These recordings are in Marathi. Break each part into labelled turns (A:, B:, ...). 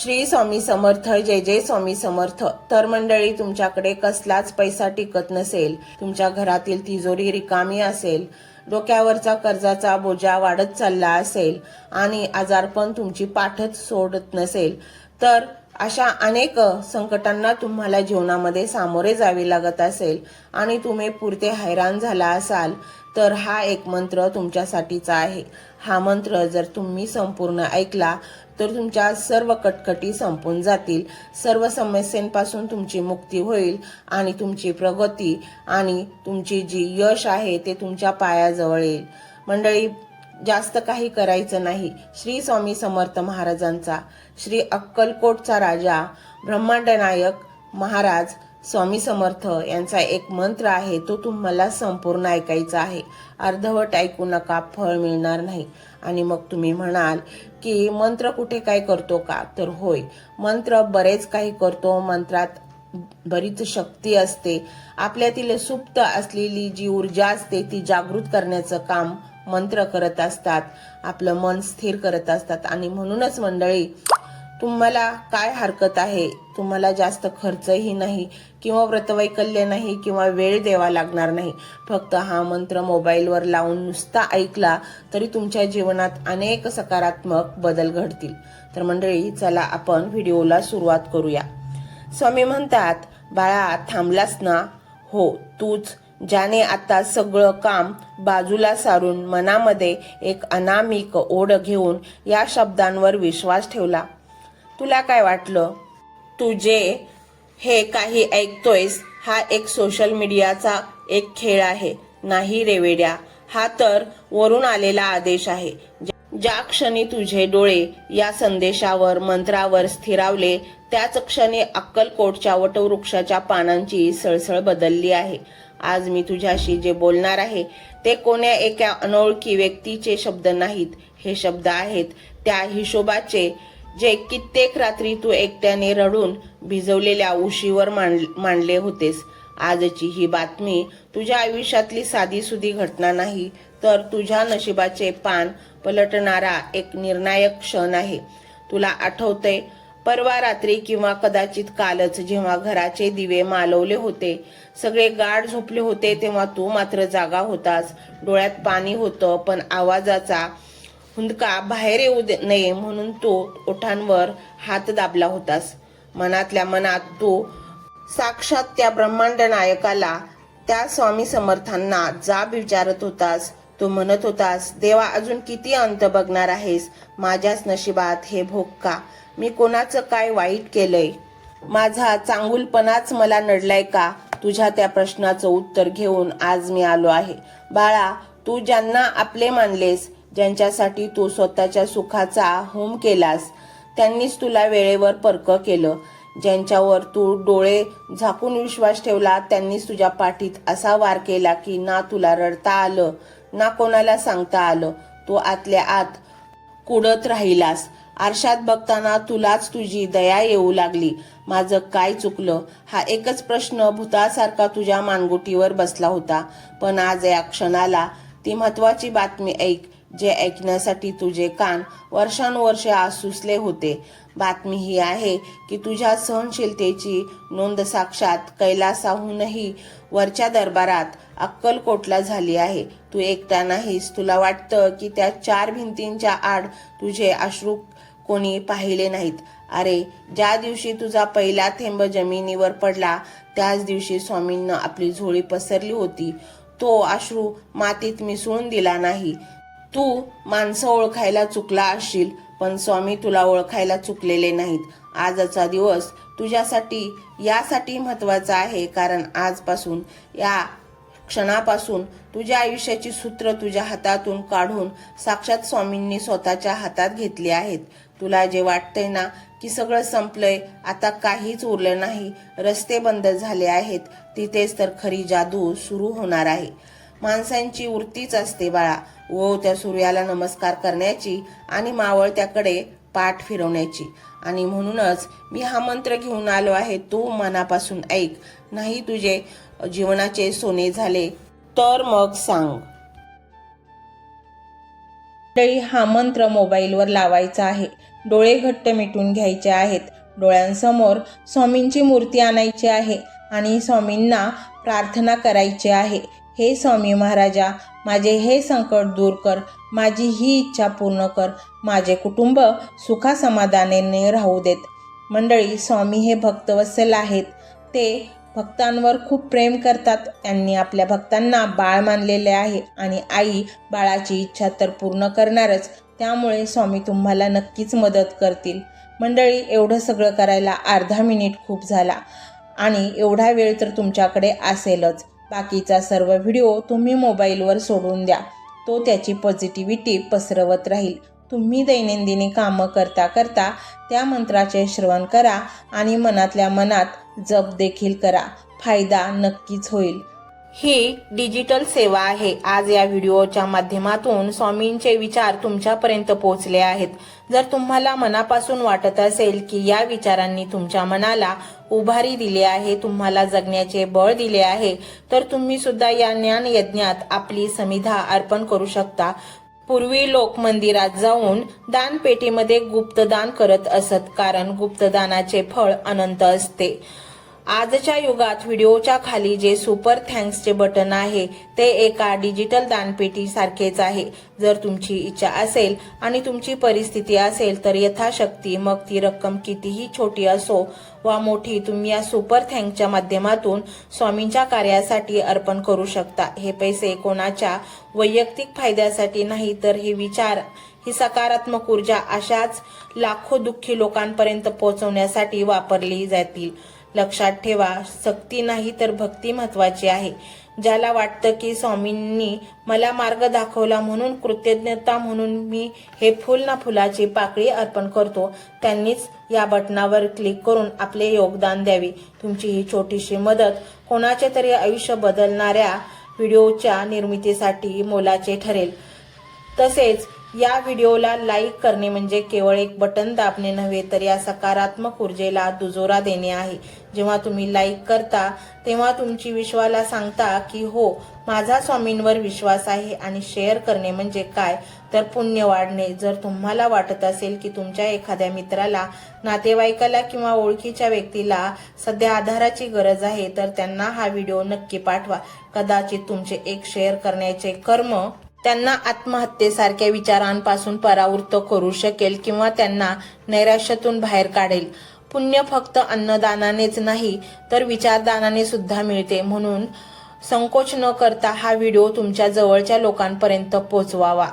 A: श्री स्वामी समर्थ. जय जय स्वामी समर्थ. तर मंडळी, तुमच्याकडे कसलाच पैसा टिकत नसेल, तुमच्या घरातील तिजोरी रिकामी असेल, डोक्यावरचा कर्जाचा बोजा वाढत चालला असेल आणि आजारपण तुमची पाठच सोडत नसेल, तर अशा अनेक संकटांना तुम्हाला जीवनामध्ये सामोरे जावे लागत असेल आणि तुम्ही पुरते हैराण झाला असाल, तर हा एक मंत्र तुमच्यासाठीचा आहे. हा मंत्र जर तुम्ही संपूर्ण ऐकला तर तुमच्या सर्व कटकटी संपून जातील, सर्व समस्यांपासून तुमची मुक्ती होईल आणि तुमची प्रगती आणि तुमची जी यश आहे ते तुमच्या पायाजवळ येईल. मंडळी, जास्त काही करायचं नाही. श्री स्वामी समर्थ महाराजांचा, श्री अक्कलकोटचा राजा ब्रह्मांड नायक महाराज स्वामी समर्थ यांचा एक मंत्र आहे, तो तुम्हाला संपूर्ण ऐकायचा आहे. अर्धवट ऐकू नका, फळ मिळणार नाही. आणि मग तुम्ही म्हणाल की मंत्र कुठे काय करतो का? तर होय, मंत्र बरेच काही करतो. मंत्रात बरीच शक्ती असते. आपल्यातील सुप्त असलेली जी ऊर्जा असते ती जागृत करण्याचं काम मंत्र करत असतात, आपलं मन स्थिर करत असतात. आणि म्हणूनच मंडळी, तुम्हाला काय हरकत आहे? तुम्हाला जास्त खर्चही नाही किंवा व्रतवैकल्य नाही किंवा वेळ द्यावा लागणार नाही. फक्त हा मंत्र मोबाईलवर लावून नुसता ऐकला तरी तुमच्या जीवनात अनेक सकारात्मक बदल घडतील. तर मंडळी, चला आपण व्हिडिओला सुरुवात करूया. स्वामी म्हणतात, बाळा थांबलास ना? हो, तूच ज्याने आता सगळं काम बाजूला सारून मनामध्ये एक अनामिक ओढ घेऊन या शब्दांवर विश्वास ठेवला. तुला काय वाटलं? तू जे हे काही ऐकतोयस हा एक सोशल मीडियाचा एक खेळ आहे? नाही रे वेड्या, हा तर वरून आलेला आदेश आहे. ज्या क्षणी तुझे डोळे या संदेशावर, मंत्रावर स्थिरावले, त्याच क्षणी अक्कलकोटच्या वटवृक्षाच्या पानांची सळसळ बदलली आहे. आज मी तुझ्याशी जे बोलणार आहे ते कोण्या एका अनोळखी व्यक्तीचे शब्द नाहीत. हे शब्द आहेत त्या हिशोबाचे, जे कित्येक रात्री तू एकट्याने रडून भिजवलेल्या उशीवर मांडले होतेस. आजची ही बातमी तुझ्या आयुष्यातली साधीसुधी घटना नाही, तर तुझ्या नशिबाचे पान पलटणारा एक निर्णायक क्षण आहे. तुला आठवतंय, परवा रात्री किंवा कदाचित कालच, जेव्हा घराचे दिवे मालवले होते, सगळे गाढ झोपले होते, तेव्हा तू मात्र जागा होतास. डोळ्यात पाणी होतं, पण आवाजाचा हुंदका बाहेर येऊ नये म्हणून तू ओठांवर हात दाबला होतास. मनातल्या मनात तू साक्षात त्या ब्रह्मांड नायकाला, त्या स्वामी समर्थांना जाब विचारत होतास. तू म्हणत होतास, देवा अजून किती अंत बघणार आहेस? माझ्याच नशिबात हे भोग का? मी कोणाचं काय वाईट केलंय? माझा चांगुलपणाच मला नडलाय का? तुझ्या त्या प्रश्नाचं उत्तर घेऊन आज मी आलो आहे. बाळा, तू ज्यांना आपले मानलेस, ज्यांच्यासाठी तू स्वतःच्या सुखाचा होम केलास, त्यांनीच तुला वेळेवर परक केलं. ज्यांच्यावर तू डोळे झाकून विश्वास ठेवला, त्यांनीच तुझ्या पाठीत असा वार केला की ना तुला रडता आलं ना कोणाला सांगता आलं. तू आतल्या आत कुडत राहिलास. आरशात बघताना तुलाच तुझी दया येऊ लागली. माझं काय चुकलं? हा एकच प्रश्न भूतासारखा तुझ्या मानगुटीवर बसला होता. पण आज या क्षणाला ती महत्वाची बातमी ऐक, जे ऐकण्यासाठी तुझे कान वर्षानुवर्षे आसुसले होते. बातमी ही आहे की तुझ्या सहनशीलतेची नोंद साक्षात कैलासाहूनही वरच्या दरबारात अक्कलकोटला झाली आहे. तू एकटा नाहीस. तुला वाटतं की त्या चार भिंतींच्या आड तुझे अश्रू कोणी पाहिले नाहीत. अरे, ज्या दिवशी तुझा पहिला थेंब जमिनीवर पडला, त्याच दिवशी स्वामींना आपली झोळी पसरली होती. तो अश्रू मातीत मिसळून दिला नाही. तू माणसं ओळखायला चुकला असशील, पण स्वामी तुला ओळखायला चुकलेले नाहीत. आजचा दिवस तुझ्यासाठी यासाठी महत्वाचा आहे कारण आजपासून, या क्षणापासून तुझ्या आयुष्याची सूत्र तुझ्या हातातून काढून साक्षात स्वामींनी स्वतःच्या हातात घेतली आहेत. तुला जे वाटतंय ना की सगळं संपलंय, आता काहीच उरलं नाही, रस्ते बंद झाले आहेत, तिथेच तर खरी जादू सुरू होणार आहे. माणसांची वृत्तीच असते बाळा, त्या सूर्याला नमस्कार करण्याची आणि मावळत्याकडे पाठ फिरवण्याची. आणि म्हणूनच मी हा मंत्र घेऊन आलो आहे. तू मनापासून ऐक. नाही तुझे जीवनाचे सोने झाले तर मग सांग. हा मंत्र मोबाईलवर लावायचा आहे. डोळे घट्ट मिटून घ्यायचे आहेत. डोळ्यांसमोर स्वामींची मूर्ती आणायची आहे आणि स्वामींना प्रार्थना करायची आहे. हे स्वामी महाराजा, माझे हे संकट दूर कर, माझी ही इच्छा पूर्ण कर, माझे कुटुंब सुखासमाधानाने राहू देत. मंडळी, स्वामी हे भक्तवत्सल आहेत. ते भक्तांवर खूप प्रेम करतात. त्यांनी आपल्या भक्तांना बाळ मानलेले आहे आणि आई बाळाची इच्छा तर पूर्ण करणारच. त्यामुळे स्वामी तुम्हाला नक्कीच मदत करतील. मंडळी, एवढं सगळं करायला अर्धा मिनिट खूप झाला आणि एवढा वेळ तर तुमच्याकडे असेलच. बाकीचा सर्व व्हिडिओ तुम्ही मोबाईलवर सोडून द्या. तो त्याची पॉझिटिव्हिटी पसरवत राहील. तुम्ही दैनंदिनी कामं करता करता त्या मंत्राचे श्रवण करा आणि मनातल्या मनात जप देखील करा. फायदा नक्कीच होईल. ही डिजिटल सेवा आहे. आज या व्हिडिओच्या माध्यमातून स्वामींचे विचार तुमच्यापर्यंत पोहोचले आहेत. जर तुम्हाला मनापासून वाटत असेल की या विचारांनी तुमच्या मनाला उभारी दिली आहे, तुम्हाला जगण्याचे बळ दिले आहे, तर तुम्ही सुद्धा या ज्ञान यज्ञात आपली समिधा अर्पण करू शकता. पूर्वी लोक मंदिरात जाऊन दानपेटीमध्ये गुप्तदान करत असत, कारण गुप्तदानाचे फळ अनंत असते. आजच्या युगात व्हिडिओच्या खाली जे सुपर थँक्सचे बटन आहे ते एका डिजिटल दानपेटी सारखेच आहे. जर तुमची इच्छा असेल आणि तुमची परिस्थिती असेल तर यथाशक्ती, मग ती रक्कम कितीही छोटी असो वा मोठी, तुम्ही या सुपर थँक्सच्या माध्यमातून स्वामींच्या कार्यासाठी अर्पण करू शकता. हे पैसे कोणाच्या वैयक्तिक फायद्यासाठी नाही, तर हे विचार, ही सकारात्मक ऊर्जा अशाच लाखो दुःखी लोकांपर्यंत पोहोचवण्यासाठी वापरली जातील. लक्षात ठेवा, सक्ती नाही तर भक्ती महत्वाची आहे. ज्याला वाटतं की स्वामींनी मला मार्ग दाखवला म्हणून कृतज्ञता म्हणून मी हे फुल ना फुलाची पाकळी अर्पण करतो, त्यांनीच या बटनावर क्लिक करून आपले योगदान द्यावे. तुमची ही छोटीशी मदत कोणाचे तरी आयुष्य बदलणाऱ्या व्हिडिओच्या निर्मितीसाठी मोलाचे ठरेल. तसेच या व्हिडिओला लाईक करणे म्हणजे केवळ एक बटन दाबणे नव्हे, तर या सकारात्मक ऊर्जेला दुजोरा देणे आहे. जेव्हा तुम्ही लाईक करता तेव्हा तुमची विश्वाला सांगता की हो, माझा स्वामींवर विश्वास आहे. आणि शेअर करणे म्हणजे काय, तर पुण्य वाढणे. जर तुम्हाला वाटत असेल की तुमच्या एखाद्या मित्राला, नातेवाईकाला किंवा ओळखीच्या व्यक्तीला सध्या आधाराची गरज आहे, तर त्यांना हा व्हिडिओ नक्की पाठवा. कदाचित तुमचे एक शेअर करण्याचे कर्म त्यांना आत्महत्येसारख्या विचारांपासून परावृत्त करू शकेल किंवा त्यांना नैराश्यातून बाहेर काढेल. पुण्य फक्त अन्नदानानेच नाही, तर विचारदानाने सुद्धा मिळते. म्हणून संकोच न करता हा व्हिडिओ तुमच्या जवळच्या लोकांपर्यंत पोहोचवावा.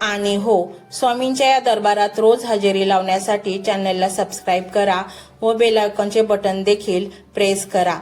A: आणि हो, स्वामींच्या या दरबारात रोज हजेरी लावण्यासाठी चॅनलला सबस्क्राईब करा व बेल आयकॉनचे बटन देखील प्रेस करा.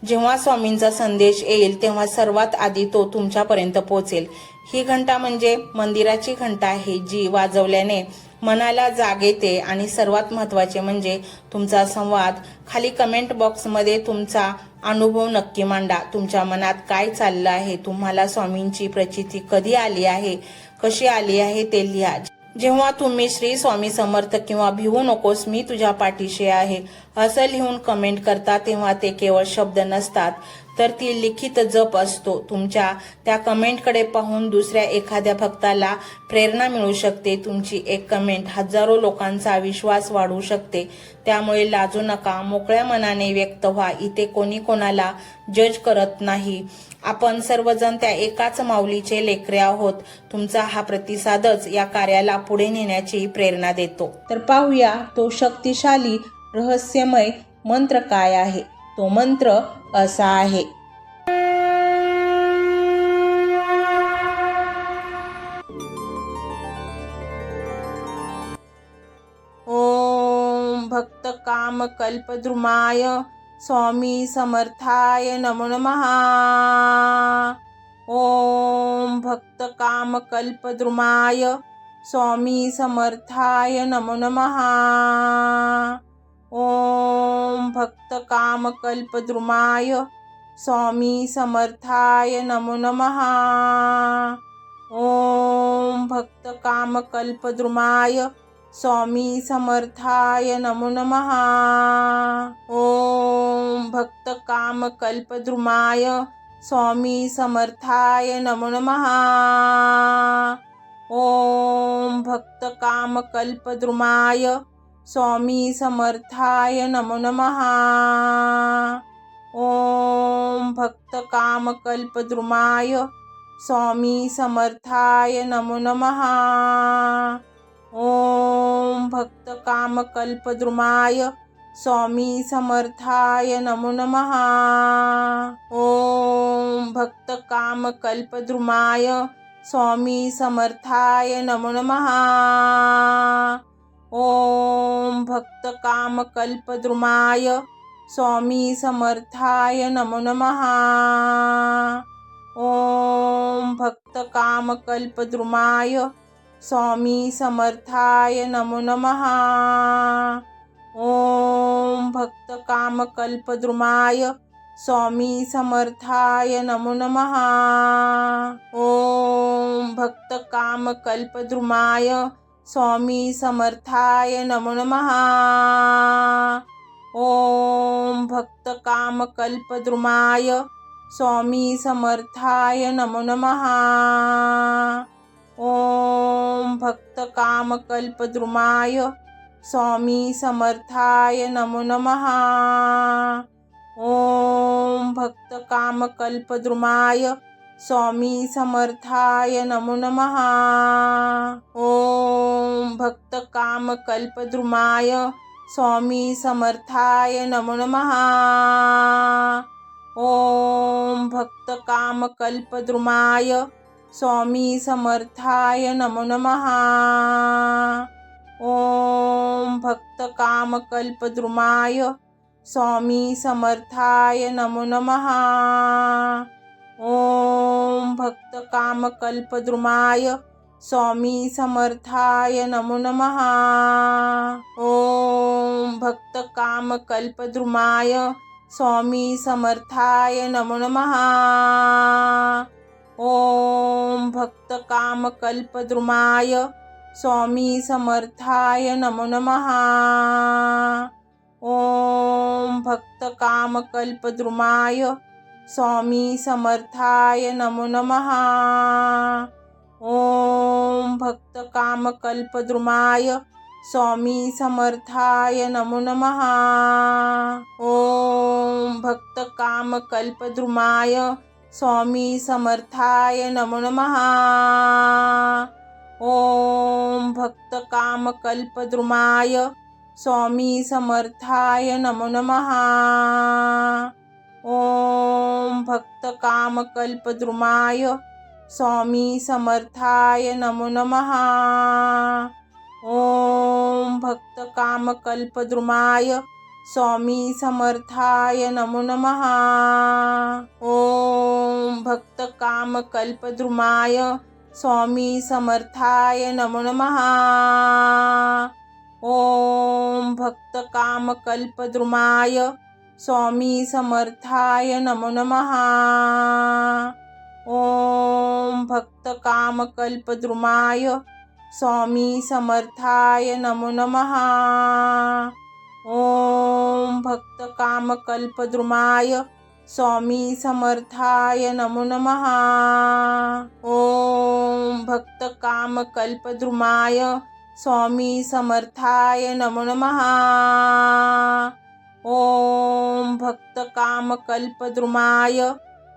A: जेव्हा स्वामींचा संदेश येईल तेव्हा सर्वात आधी तो तुमच्यापर्यंत पोहोचेल. ही घंटा म्हणजे मंदिराची घंटा आहे, जी वाजवल्याने मनाला जाग येते. आणि सर्वात महत्त्वाचे म्हणजे तुमचा संवाद. खाली कमेंट बॉक्समध्ये तुमचा अनुभव नक्की मांडा. तुमच्या मनात काय चाललं आहे, तुम्हाला स्वामींची प्रचिती कधी आली आहे, कशी आली आहे ते लिहा. जेव्हा तुम्ही श्री स्वामी समर्थ किंवा भिवू नकोस मी तुझ्या पाठीशी आहे असं लिहून कमेंट करता, तेव्हा ते केवळ शब्द नसतात, तर ती लिखित जप असतो. तुमच्या त्या कमेंटकडे पाहून दुसऱ्या एखाद्या भक्ताला प्रेरणा मिळू शकते. तुमची एक कमेंट हजारो लोकांचा विश्वास वाढवू शकते. त्यामुळे लाजू नका, मोकळ्या मनाने व्यक्त व्हा. इथे कोणी कोणाला जज करत नाही. आपण सर्वजण त्या एकाच माऊलीचे लेकरे आहोत. तुमचा हा प्रतिसादच या कार्याला पुढे नेण्याची प्रेरणा देतो. तर पाहूया तो शक्तिशाली रहस्यमय मंत्र काय आहे. तो मंत्र असा आहे. ओम भक्त काम कल्पद्रुमाय स्वामी समर्थाय नमो नमः. ओम भक्त काम कल्पद्रुमाय स्वामी समर्थाय नमो नमः. ओम भक्त काम कल्पद्रुमाय स्वामी समर्थाय नमो नमः. ओम भक्त काम कल्पद्रुमाय स्वामी समर्थाय नमो नमः. ओम भक्त काम कल्पद्रुमाय स्वामी समर्थाय नमो नमः. ओम भक्त काम कल्पद्रुमाय स्वामी समर्थाय नमो नमः। ओम भक्त काम कल्पद्रुमाय स्वामी समर्थाय नमो नमः। ओम भक्त काम कल्पद्रुमाय स्वामी समर्थाय नमो नमः। ओम भक्त काम कल्पद्रुमाय स्वामी समर्थाय नमो नमः। ओम भक्त काम कल्पद्रुमाय स्वामी समर्थाय नमो नमः। ओम भक्त काम कल्पद्रुमाय स्वामी समर्थाय नमो नमः। ओम भक्त काम कल्पद्रुमाय स्वामी समर्थाय नमो नमः। ओम भक्त काम कल्पद्रुमाय स्वामी समर्थाय नमो नमः। ओम भक्त काम कल्पद्रुमाय स्वामी समर्थाय नमो नमः। ओम भक्त काम कल्पद्रुमाय स्वामी समर्थाय नमो नमः। ओम भक्त काम कल्पद्रुमाय स्वामी समर्थाय नमो नमः। ओम भक्त काम कल्पद्रुमाय स्वामी समर्थाय नमो नमः। ओम भक्त काम कल्पद्रुमाय स्वामी समर्थाय नमो नमः। ओम भक्त काम कल्पद्रुमाय स्वामी समर्थाय नमो नमः। ओम भक्त काम कल्पद्रुमाय स्वामी समर्थाय नमो नमः। ओम भक्त काम कल्पद्रुमाय स्वामी समर्थाय नमो नमः। ओम भक्त काम कल्पद्रुमाय स्वामी समर्थाय नमो नमः। ओम भक्त काम कल्पद्रुमाय स्वामी समर्थाय नमो नमः। ओम भक्त काम कल्पद्रुमाय स्वामी समर्थाय नमो नमः। ओम भक्त काम कल्पद्रुमाय स्वामी समर्थाय नमो नमः। ओम भक्त काम कल्पद्रुमाय स्वामी समर्थाय नमो नमः। ओम भक्त काम कल्पद्रुमाय स्वामी समर्थाय नमो नमः। ओम भक्त काम कल्पद्रुमाय स्वामी समर्थाय नमो नमः। ओम भक्त काम कल्पद्रुमाय स्वामी समर्थाय नमो नमः। ओम भक्त काम कल्पद्रुमाय स्वामी समर्थाय नमो नमः। ओम भक्त काम कल्पद्रुमाय स्वामी समर्थाय नमो नमः। ओम भक्त काम कल्पद्रुमाय स्वामी समर्थाय नमो नमः। ओम भक्त काम कल्पद्रुमाय स्वामी समर्थाय नमो नमः। ओम भक्त काम कल्पद्रुमाय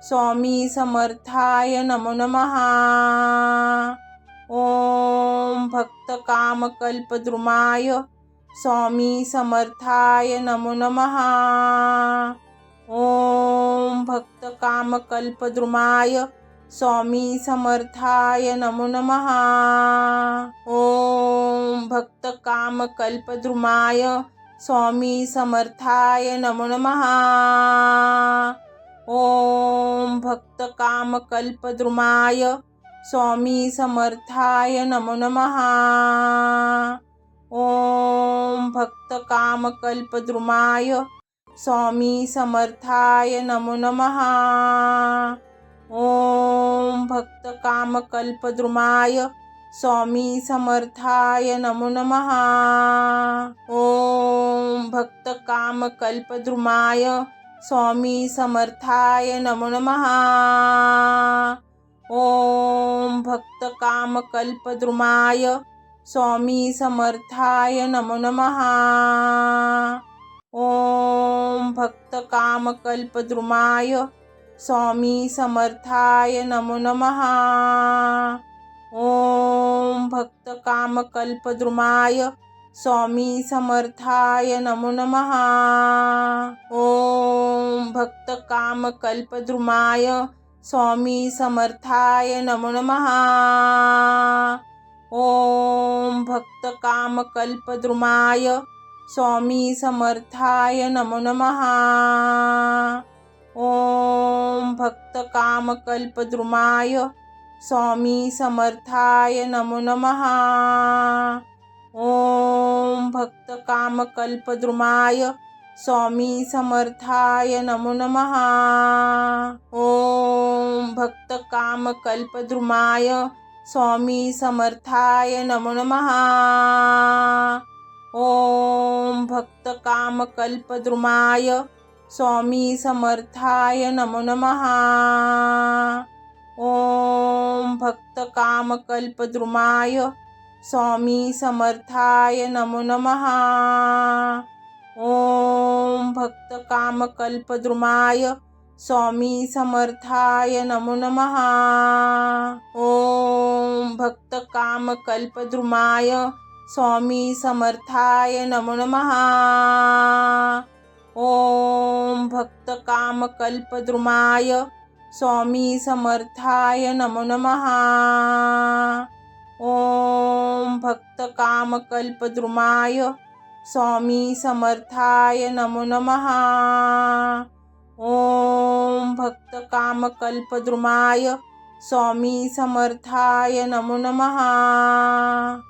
A: स्वामी समर्थाय नमो नमः। ओम भक्त काम कल्पद्रुमाय स्वामी समर्थाय नमो नमः। ओम भक्त काम कल्पद्रुमाय स्वामी समर्थाय नमो नमः। ओम भक्त काम कल्पद्रुमाय स्वामी समर्थाय नमो नमः। ओम भक्त काम कल्पद्रुमाय स्वामी समर्थाय नमो नमः। ओम भक्त काम कल्पद्रुमाय स्वामी समर्थाय नमो नमः। ओम भक्त काम कल्पद्रुमाय स्वामी समर्थाय नमो नमः। ओम भक्त काम कल्पद्रुमाय स्वामी समर्थाय नमो नमः। ओम भक्त काम कल्पद्रुमाय स्वामी समर्थाय नमो नमः। ओम भक्त काम कल्पद्रुमाय स्वामी समर्थाय नमो नमः। ओम भक्त काम कल्पद्रुमाय स्वामी समर्थाय नमो नमः। ओम भक्त काम कल्पद्रुमाय स्वामी समर्थाय नमो नमः। ओम भक्त काम कल्पद्रुमाय स्वामी समर्थाय नमो नमः। ओम भक्त काम कल्पद्रुमाय स्वामी समर्थाय नमो नमः। ओम भक्त काम कल्पद्रुमाय स्वामी समर्थाय नमो नमः। ओम भक्त काम कल्पद्रुमाय स्वामी समर्थाय नमो नमः। ओम भक्त काम कल्पद्रुमाय स्वामी समर्थाय नमो नमः। ओम भक्त काम कल्पद्रुमाय स्वामी समर्थाय नमो नमः। ओम भक्त काम कल्पद्रुमाय स्वामी समर्थाय नमो नमः। ओम भक्त काम कल्पद्रुमाय स्वामी समर्थाय नमो नमः। ओम भक्त काम कल्पद्रुमाय स्वामी समर्थाय नमो नमः। ओम भक्त काम कल्पद्रुमाय स्वामी समर्थाय नमो नमः। ओम भक्त काम कल्पद्रुमाय स्वामी समर्थाय नमो नमः।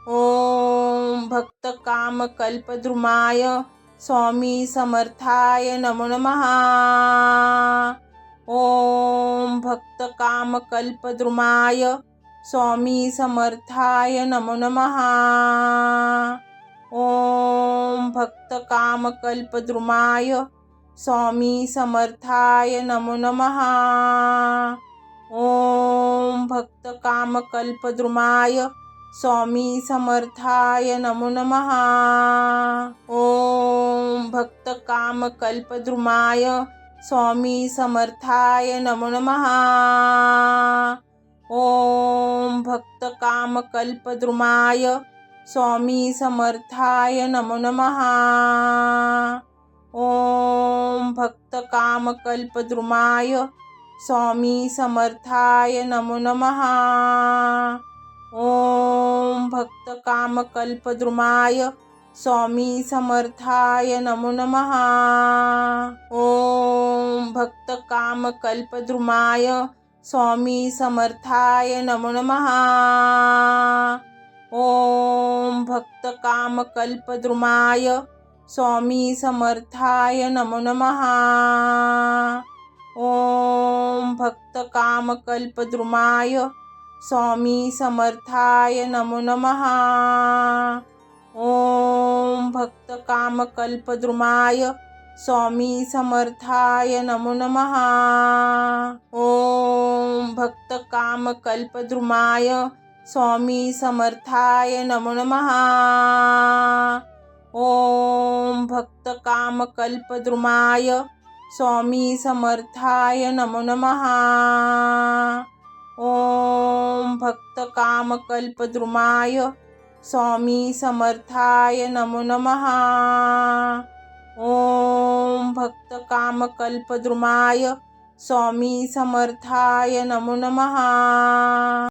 A: ओम भक्त काम कल्पद्रुमाय स्वामी समर्थाय नमो नमः। ओम भक्त काम कल्पद्रुमाय स्वामी समर्थाय नमो नमः। ओम भक्त काम कल्पद्रुमाय स्वामी समर्थाय नमो नमः। ओम भक्त काम कल्पद्रुमाय स्वामी समर्थाय नमो नमः। ओम भक्त काम कल्पद्रुमाय स्वामी समर्थाय नमो नमः। ओम भक्त काम कल्पद्रुमाय स्वामी समर्थाय नमो नमः। ओम भक्त काम कल्पद्रुमाय स्वामी समर्थाय नमो नमः। ओम भक्त काम कल्पद्रुमाय स्वामी समर्थाय नमो नमः। ओम भक्त काम कल्पद्रुमाय स्वामी समर्थाय नमो नमः। ओम भक्त काम कल्पद्रुमाय स्वामी समर्थाय नमो नमः। ओम भक्त काम कल्पद्रुमाय स्वामी समर्थाय नमो नमः। ओम भक्त काम कल्पद्रुमाय स्वामी समर्थाय नमो नमः। ओम भक्त काम कल्पद्रुमाय स्वामी समर्थाय नमो नमः। ओम भक्त काम कल्पद्रुमाय स्वामी समर्थाय नमो नमः। ओम भक्त काम कल्पद्रुमाय स्वामी समर्थाय नमो नमः। ओम भक्त काम कल्पद्रुमाय स्वामी समर्थाय नमो नमः।